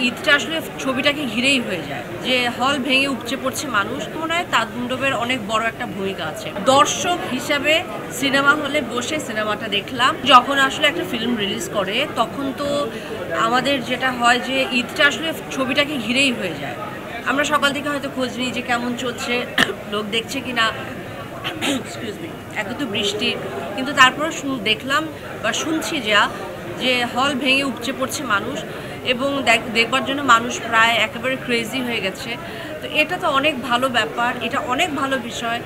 ঈদটা আসলে ছবিটাকে ঘিরেই হয়ে যায়, যে হল ভেঙে উপচে পড়ছে মানুষ। মনে হয় তাণ্ডবের অনেক বড় একটা ভূমিকা আছে। দর্শক হিসাবে সিনেমা হলে বসে সিনেমাটা দেখলাম। যখন আসলে একটা ফিল্ম রিলিজ করে তখন তো আমাদের যেটা হয় যে ঈদটা আসলে ছবিটাকে ঘিরেই হয়ে যায়। আমরা সকাল থেকে হয়তো খোঁজ নিই যে কেমন চলছে, লোক দেখছে কিনা। এক্সকিউজ মি, এত তো বৃষ্টি, কিন্তু তারপর দেখলাম বা শুনছি যে হল ভেঙে উপচে পড়ছে মানুষ, এবং দেখবার জন্য মানুষ প্রায় একেবারে ক্রেজি হয়ে গেছে। তো এটা তো অনেক ভালো ব্যাপার, এটা অনেক ভালো বিষয়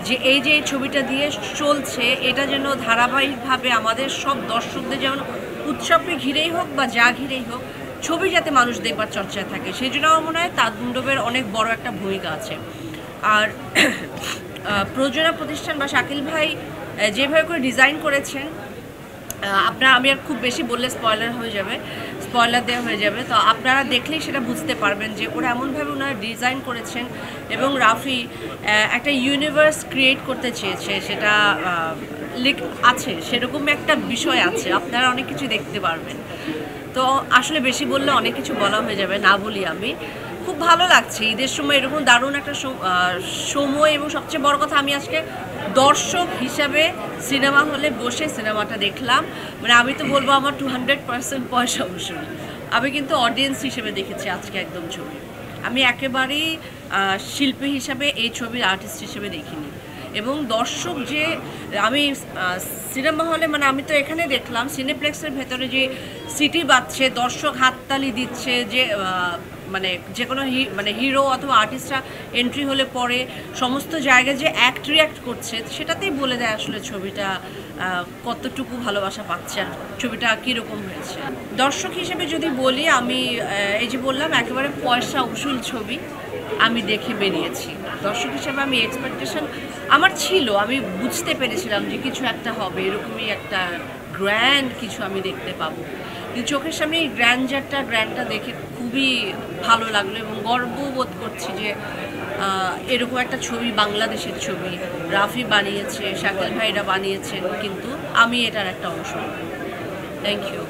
যে এই ছবিটা দিয়ে চলছে, এটা যেন ধারাবাহিকভাবে আমাদের সব দর্শকদের যেমন উৎসবকে ঘিরেই হোক বা যা ঘিরেই হোক, ছবি যাতে মানুষ দেখবার চর্চায় থাকে, সেই জন্য আমার মনে হয় তাণ্ডবের অনেক বড় একটা ভূমিকা আছে। আর প্রযোজনা প্রতিষ্ঠান বা শাকিল ভাই যেভাবে করে ডিজাইন করেছেন, আমি আর খুব বেশি বললে স্পয়লার দেওয়া হয়ে যাবে, তো আপনারা দেখলেই সেটা বুঝতে পারবেন যে ওরা এমনভাবে ওনারা ডিজাইন করেছেন, এবং রাফি একটা ইউনিভার্স ক্রিয়েট করতে চেয়েছে, সেটা আছে, সেরকম একটা বিষয় আছে, আপনারা অনেক কিছু দেখতে পারবেন। তো আসলে বেশি বললে অনেক কিছু বলা হয়ে যাবে, না বলি আমি। খুব ভালো লাগছে ঈদের সময় এরকম দারুণ একটা সময়, এবং সবচেয়ে বড় কথা আমি আজকে দর্শক হিসাবে সিনেমা হলে বসে সিনেমাটা দেখলাম। মানে আমি তো বলবো আমার 200% পয়সা উসুল। আমি কিন্তু অডিয়েন্স হিসেবে দেখেছি আজকে একদম ছবি। আমি একেবারেই শিল্পী হিসাবে এই ছবির আর্টিস্ট হিসেবে দেখিনি। এবং দর্শক যে আমি সিনেমা হলে, মানে আমি তো এখানে দেখলাম সিনেপ্লেক্সের ভেতরে যে সিটি বাজছে, দর্শক হাততালি দিচ্ছে, যে মানে যে কোনো হিরো অথবা আর্টিস্টরা এন্ট্রি হলে পরে সমস্ত জায়গায় যে রিয়াক্ট করছে, সেটাতেই বলে দেয় আসলে ছবিটা কতটুকু ভালোবাসা পাচ্ছে আর ছবিটা কীরকম হয়েছে। দর্শক হিসেবে যদি বলি, আমি এই যে বললাম একেবারে পয়সা উসুল ছবি আমি দেখে বেরিয়েছি। দর্শক হিসেবে আমি এক্সপেকটেশন আমার ছিল, আমি বুঝতে পেরেছিলাম যে কিছু একটা হবে, এরকমই একটা গ্র্যান্ড কিছু আমি দেখতে পাবো। কিন্তু চোখের সামনে এই গ্র্যান্ডটা দেখে খুবই ভালো লাগলো, এবং গর্ববোধ করছি যে এরকম একটা ছবি, বাংলাদেশের ছবি রাফি বানিয়েছে, শাকিল ভাইরা বানিয়েছেন, কিন্তু আমি এটার একটা অংশ। Thank you.